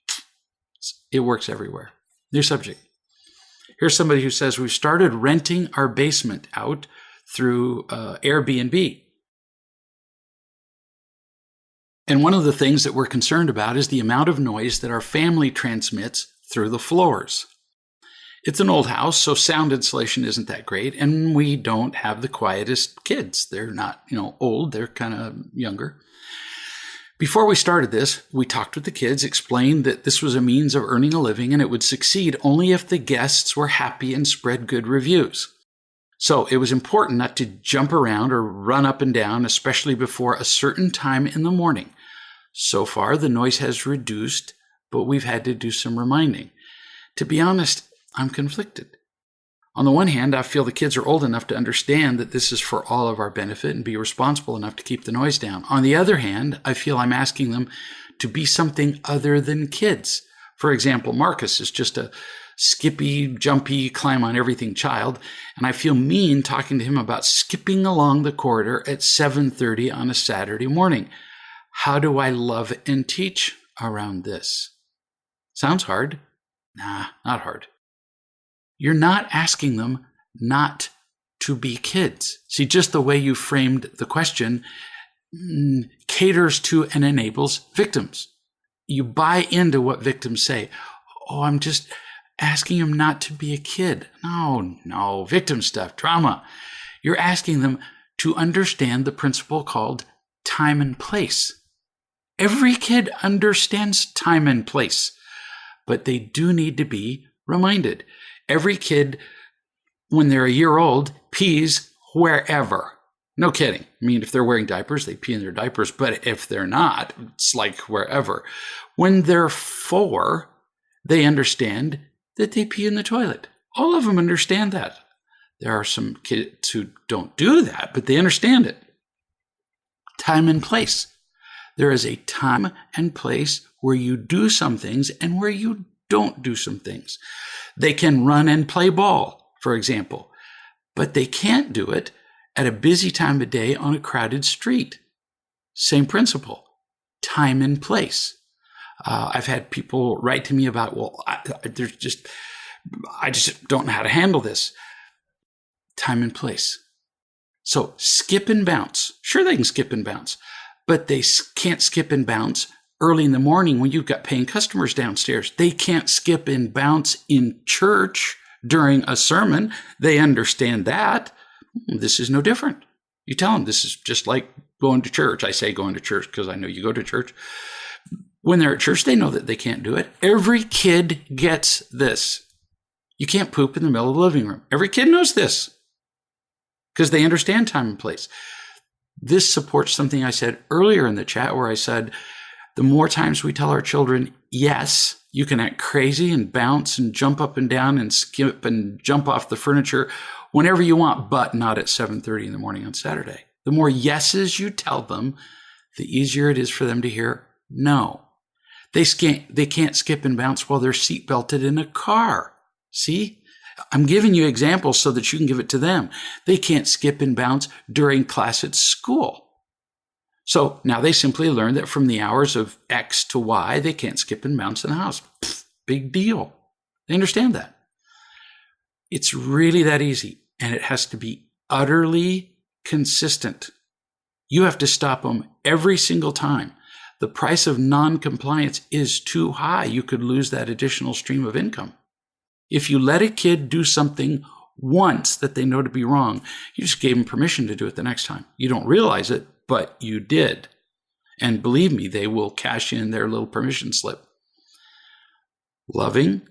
It works everywhere. New subject. Here's somebody who says, we've started renting our basement out through Airbnb. And one of the things that we're concerned about is the amount of noise that our family transmits through the floors. It's an old house, so sound insulation isn't that great, and we don't have the quietest kids. They're not, old, they're kind of younger. Before we started this, we talked with the kids, explained that this was a means of earning a living, and it would succeed only if the guests were happy and spread good reviews. So it was important not to jump around or run up and down, especially before a certain time in the morning. So far, the noise has reduced, but we've had to do some reminding. To be honest, I'm conflicted. On the one hand, I feel the kids are old enough to understand that this is for all of our benefit and be responsible enough to keep the noise down. On the other hand, I feel I'm asking them to be something other than kids. For example, Marcus is just a skippy, jumpy, climb on everything child, and I feel mean talking to him about skipping along the corridor at 7:30 on a Saturday morning. How do I love and teach around this? Sounds hard. Nah, not hard. You're not asking them not to be kids. See, just the way you framed the question caters to and enables victims. You buy into what victims say. Oh, I'm just asking him not to be a kid. No, victim stuff, drama. You're asking them to understand the principle called time and place. Every kid understands time and place, but they do need to be reminded. Every kid, when they're a year old, pees wherever. No kidding. I mean, if they're wearing diapers, they pee in their diapers, but if they're not, it's like wherever. When they're 4, they understand that they pee in the toilet. All of them understand that. There are some kids who don't do that, but they understand it. Time and place. There is a time and place where you do some things and where you don't do some things. They can run and play ball, for example, but they can't do it at a busy time of day on a crowded street. Same principle, time and place. I've had people write to me about, well, I just don't know how to handle this. Time and place. So skip and bounce. Sure, they can skip and bounce, but they can't skip and bounce early in the morning when you've got paying customers downstairs. They can't skip and bounce in church during a sermon. They understand that. This is no different. You tell them this is just like going to church. I say going to church because I know you go to church. When they're at church, they know that they can't do it. Every kid gets this. You can't poop in the middle of the living room. Every kid knows this because they understand time and place. This supports something I said earlier in the chat where I said, the more times we tell our children, yes, you can act crazy and bounce and jump up and down and skip and jump off the furniture whenever you want, but not at 7:30 in the morning on Saturday. The more yeses you tell them, the easier it is for them to hear no. They can't skip and bounce while they're seat belted in a car. See? I'm giving you examples so that you can give it to them. They can't skip and bounce during class at school. So now they simply learn that from the hours of X to Y, they can't skip and bounce in the house. Big deal. They understand that. It's really that easy, and it has to be utterly consistent. You have to stop them every single time. The price of non-compliance is too high. You could lose that additional stream of income. If you let a kid do something once that they know to be wrong, you just gave them permission to do it the next time. You don't realize it, but you did. And believe me, they will cash in their little permission slip. Loving,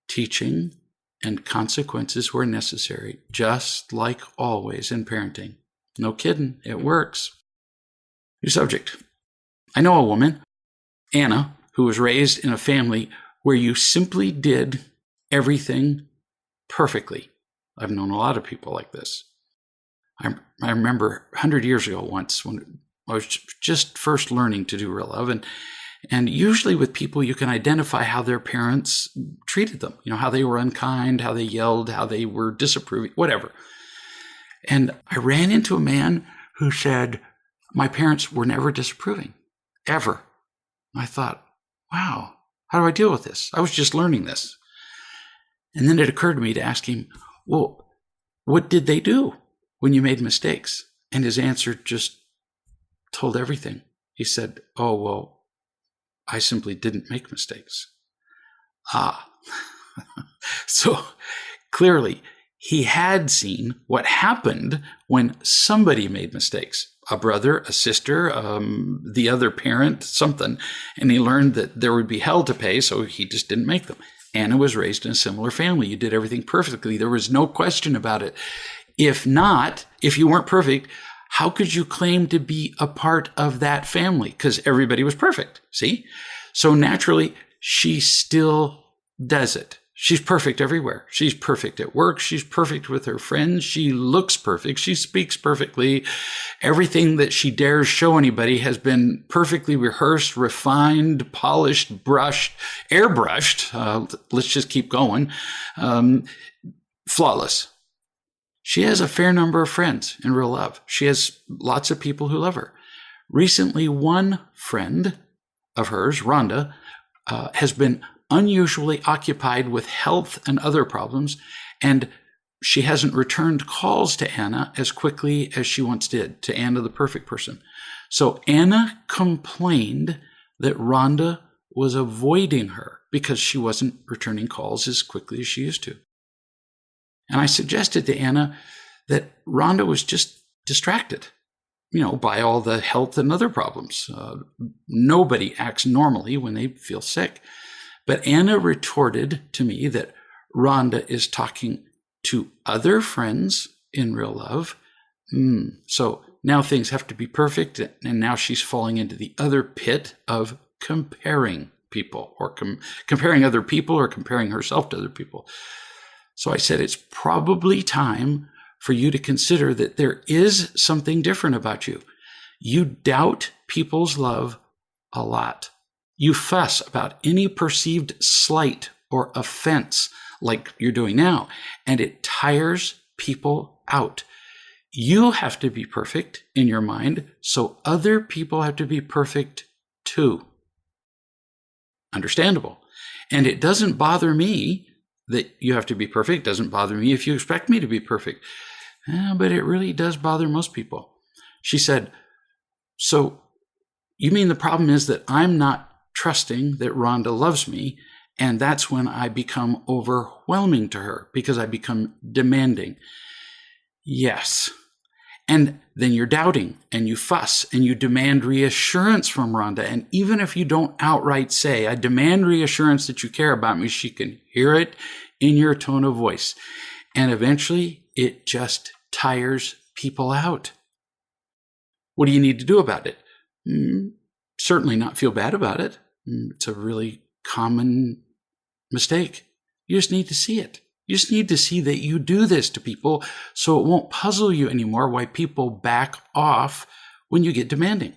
teaching, and consequences where necessary, just like always in parenting. No kidding, it works. New subject. I know a woman, Anna, who was raised in a family where you simply did everything perfectly. I've known a lot of people like this. I remember 100 years ago once when I was just first learning to do real love. And usually with people, you can identify how their parents treated them, how they were unkind, how they yelled, how they were disapproving, whatever. And I ran into a man who said, my parents were never disapproving, ever. And I thought, wow, how do I deal with this? I was just learning this. And then it occurred to me to ask him, well, what did they do when you made mistakes? And his answer just told everything. He said, oh, well, I simply didn't make mistakes. So clearly he had seen what happened when somebody made mistakes, a brother, a sister, the other parent, something. And he learned that there would be hell to pay, so he just didn't make them. Anna was raised in a similar family. You did everything perfectly. There was no question about it. If you weren't perfect, how could you claim to be a part of that family? Because everybody was perfect, see? So naturally, she still does it. She's perfect everywhere. She's perfect at work. She's perfect with her friends. She looks perfect. She speaks perfectly. Everything that she dares show anybody has been perfectly rehearsed, refined, polished, brushed, airbrushed. Let's just keep going. Flawless. She has a fair number of friends in real love. She has lots of people who love her. Recently, one friend of hers, Rhonda, has been unusually occupied with health and other problems. And she hasn't returned calls to Anna as quickly as she once did, to Anna, the perfect person. So Anna complained that Rhonda was avoiding her because she wasn't returning calls as quickly as she used to. And I suggested to Anna that Rhonda was just distracted, by all the health and other problems. Nobody acts normally when they feel sick. But Anna retorted to me that Rhonda is talking to other friends in real love. So now things have to be perfect, and now she's falling into the other pit of comparing people, or comparing other people, or comparing herself to other people. So I said, it's probably time for you to consider that there is something different about you. You doubt people's love a lot. You fuss about any perceived slight or offense, like you're doing now, and it tires people out. You have to be perfect in your mind, so other people have to be perfect too. Understandable. And it doesn't bother me that you have to be perfect. It doesn't bother me if you expect me to be perfect. But it really does bother most people. She said, so you mean the problem is that I'm not trusting that Rhonda loves me, and that's when I become overwhelming to her because I become demanding. Yes. And then you're doubting, and you fuss, and you demand reassurance from Rhonda. And even if you don't outright say, I demand reassurance that you care about me, she can hear it in your tone of voice. And eventually, it just tires people out. What do you need to do about it? Certainly not feel bad about it. It's a really common mistake. You just need to see it. You just need to see that you do this to people so it won't puzzle you anymore why people back off when you get demanding.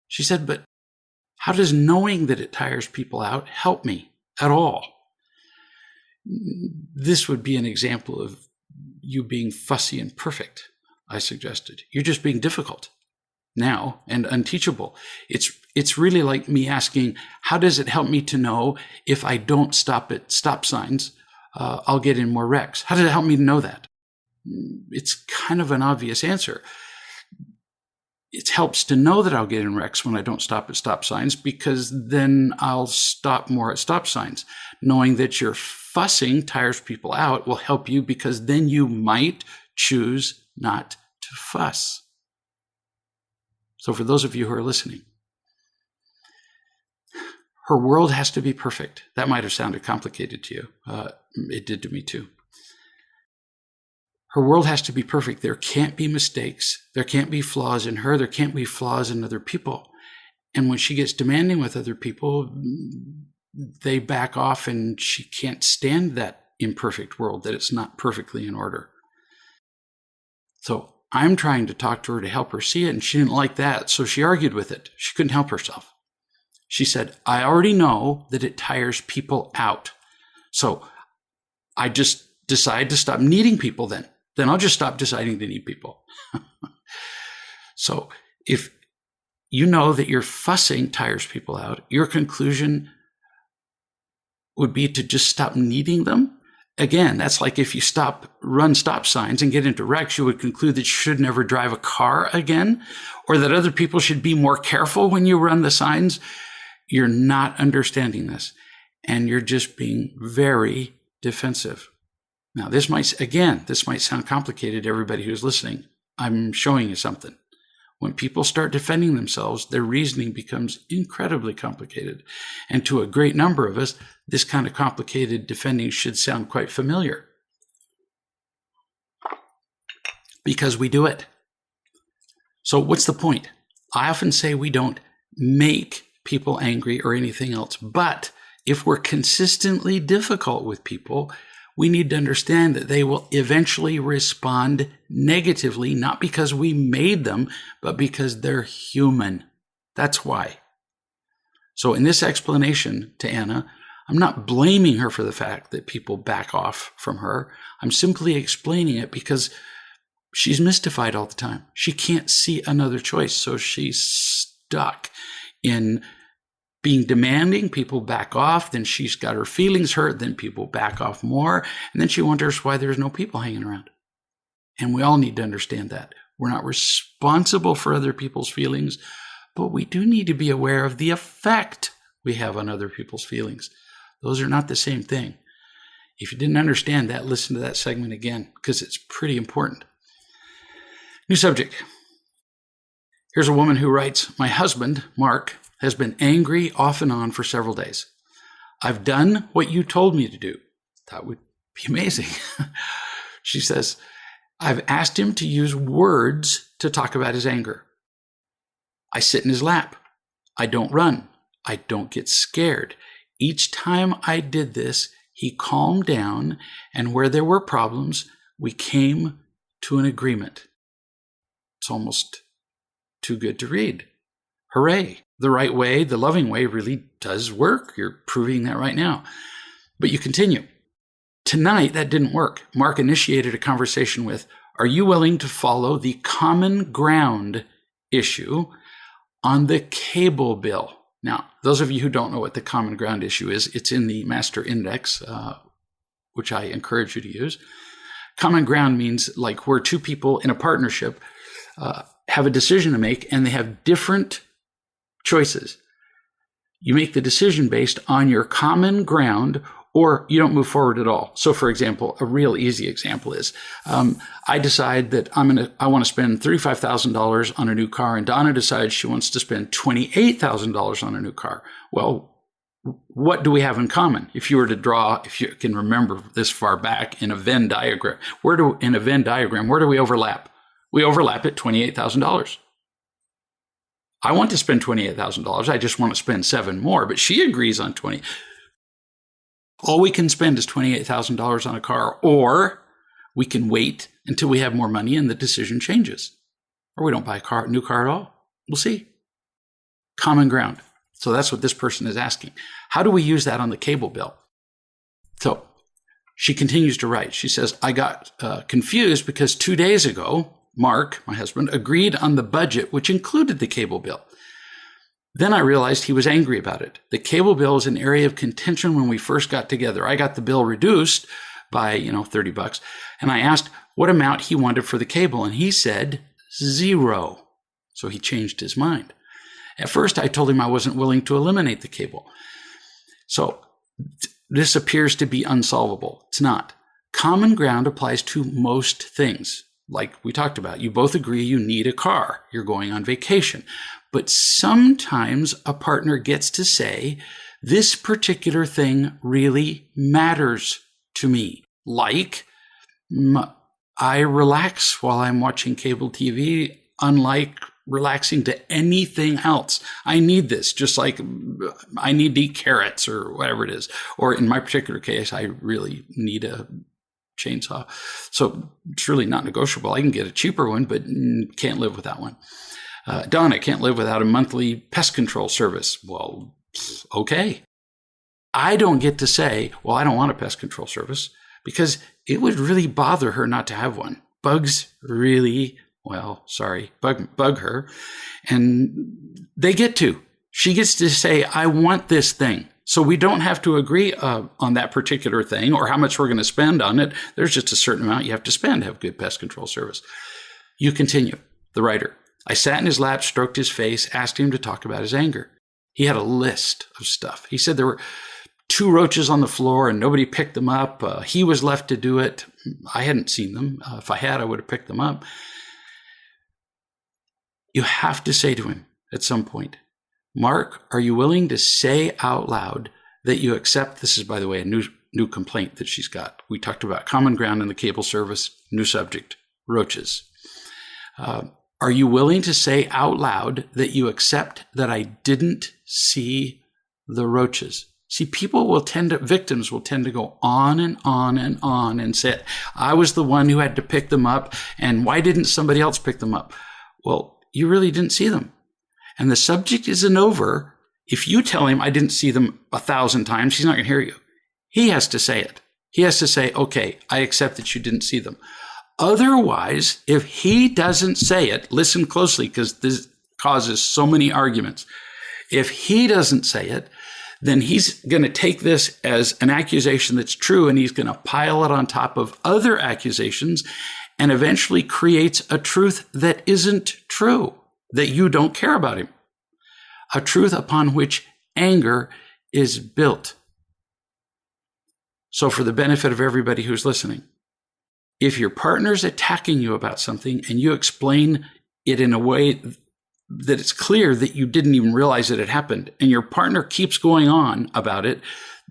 She said, but how does knowing that it tires people out help me at all? This would be an example of you being fussy and perfect, I suggested. You're just being difficult now and unteachable. It's really like me asking, how does it help me to know if I don't stop at stop signs, I'll get in more wrecks? How does it help me to know that? It's kind of an obvious answer. It helps to know that I'll get in wrecks when I don't stop at stop signs, because then I'll stop more at stop signs. Knowing that your fussing tires people out will help you, because then you might choose not to fuss. So for those of you who are listening, her world has to be perfect. That might have sounded complicated to you. It did to me too. Her world has to be perfect. There can't be mistakes. There can't be flaws in her. There can't be flaws in other people. And when she gets demanding with other people, they back off, and she can't stand that imperfect world, that it's not perfectly in order. So I'm trying to talk to her to help her see it, and she didn't like that. So she argued with it. She couldn't help herself. She said, I already know that it tires people out. So I just decide to stop needing people then. Then I'll just stop deciding to need people. So if you know that your fussing tires people out, your conclusion would be to just stop needing them. Again, that's like if you run stop signs and get into wrecks, you would conclude that you should never drive a car again, or that other people should be more careful when you run the signs. You're not understanding this, and you're just being very defensive. Now, this might sound complicated to everybody who's listening. I'm showing you something. When people start defending themselves, their reasoning becomes incredibly complicated. And to a great number of us, this kind of complicated defending should sound quite familiar, because we do it. So what's the point? I often say we don't make people angry or anything else, but if we're consistently difficult with people, we need to understand that they will eventually respond negatively, not because we made them, but because they're human. That's why. So in this explanation to Anna, I'm not blaming her for the fact that people back off from her. I'm simply explaining it because she's mystified all the time. She can't see another choice, so she's stuck in being demanding, people back off. Then she's got her feelings hurt. Then people back off more. And then she wonders why there's no people hanging around. And we all need to understand that. We're not responsible for other people's feelings, but we do need to be aware of the effect we have on other people's feelings. Those are not the same thing. If you didn't understand that, listen to that segment again, because it's pretty important. New subject. Here's a woman who writes, my husband, Mark, has been angry off and on for several days. I've done what you told me to do. That would be amazing. She says, I've asked him to use words to talk about his anger. I sit in his lap. I don't run. I don't get scared. Each time I did this, he calmed down, and where there were problems, we came to an agreement. It's almost too good to read. Hooray. The right way, the loving way really does work. You're proving that right now. But you continue. Tonight, that didn't work. Mark initiated a conversation with, are you willing to follow the common ground issue on the cable bill? Now, those of you who don't know what the common ground issue is, it's in the master index, which I encourage you to use. Common ground means like where two people in a partnership have a decision to make and they have different choices. You make the decision based on your common ground, or you don't move forward at all. So, for example, a real easy example is I decide that I want to spend $35,000 on a new car, and Donna decides she wants to spend $28,000 on a new car. Well, what do we have in common? If you were to draw, if you can remember this far back in a Venn diagram, where do we overlap? We overlap at $28,000. I want to spend $28,000. I just want to spend $7,000 more, but she agrees on $20,000. All we can spend is $28,000 on a car, or we can wait until we have more money and the decision changes. Or we don't buy a new car at all. We'll see. Common ground. So that's what this person is asking. How do we use that on the cable bill? So she continues to write. She says, I got confused because 2 days ago, Mark, my husband, agreed on the budget, which included the cable bill. Then I realized he was angry about it. The cable bill is an area of contention when we first got together. I got the bill reduced by, $30. And I asked what amount he wanted for the cable. And he said $0. So he changed his mind. At first, I told him I wasn't willing to eliminate the cable. So this appears to be unsolvable. It's not. Common ground applies to most things. Like we talked about, you both agree you need a car. You're going on vacation. But sometimes a partner gets to say, this particular thing really matters to me. Like, I relax while I'm watching cable TV, unlike relaxing to anything else. I need this, just like I need to eat carrots or whatever it is. Or in my particular case, I really need a chainsaw. So it's really not negotiable. I can get a cheaper one, but can't live with that one. Donna can't live without a monthly pest control service. Well, okay. I don't get to say, well, I don't want a pest control service because it would really bother her not to have one. Bugs really, bug her. And they get to. She gets to say, I want this thing. So we don't have to agree on that particular thing or how much we're going to spend on it. There's just a certain amount you have to spend to have good pest control service. You continue, the writer. I sat in his lap, stroked his face, asked him to talk about his anger. He had a list of stuff. He said there were 2 roaches on the floor and nobody picked them up. He was left to do it. I hadn't seen them. If I had, I would have picked them up. You have to say to him at some point, Mark, are you willing to say out loud that you accept, this is, by the way, a new complaint that she's got. We talked about common ground in the cable service, new subject, roaches. Are you willing to say out loud that you accept that I didn't see the roaches? See, victims will tend to go on and on and on and say, I was the one who had to pick them up, and why didn't somebody else pick them up? Well, you really didn't see them. And the subject isn't over. If you tell him I didn't see them 1,000 times, he's not going to hear you. He has to say it. He has to say, okay, I accept that you didn't see them. Otherwise, if he doesn't say it, listen closely because this causes so many arguments. If he doesn't say it, then he's going to take this as an accusation that's true, and he's going to pile it on top of other accusations and eventually creates a truth that isn't true, that you don't care about him, a truth upon which anger is built. So for the benefit of everybody who's listening, if your partner's attacking you about something and you explain it in a way that it's clear that you didn't even realize it had happened, and your partner keeps going on about it,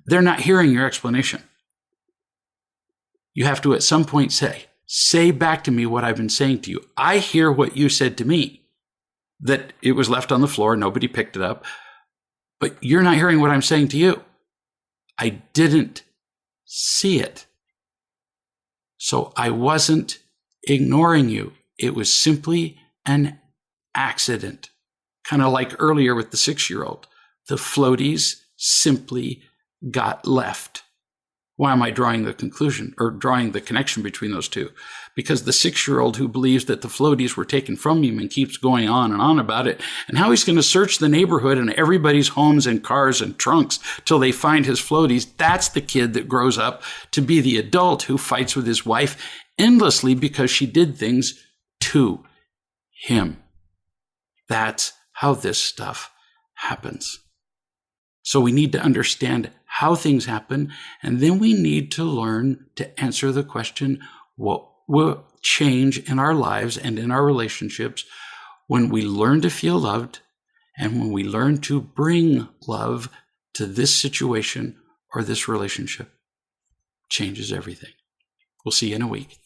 they're not hearing your explanation. You have to at some point say back to me what I've been saying to you. I hear what you said to me, that it was left on the floor, nobody picked it up, but you're not hearing what I'm saying to you. I didn't see it. So I wasn't ignoring you. It was simply an accident. Kind of like earlier with the 6-year-old. The floaties simply got left. Why am I drawing the conclusion or drawing the connection between those two? Because the 6-year-old who believes that the floaties were taken from him and keeps going on and on about it, and how he's going to search the neighborhood and everybody's homes and cars and trunks till they find his floaties, that's the kid that grows up to be the adult who fights with his wife endlessly because she did things to him. That's how this stuff happens. So we need to understand how things happen, and then we need to learn to answer the question, what will change in our lives and in our relationships when we learn to feel loved and when we learn to bring love to this situation or this relationship. Changes everything. We'll see you in a week.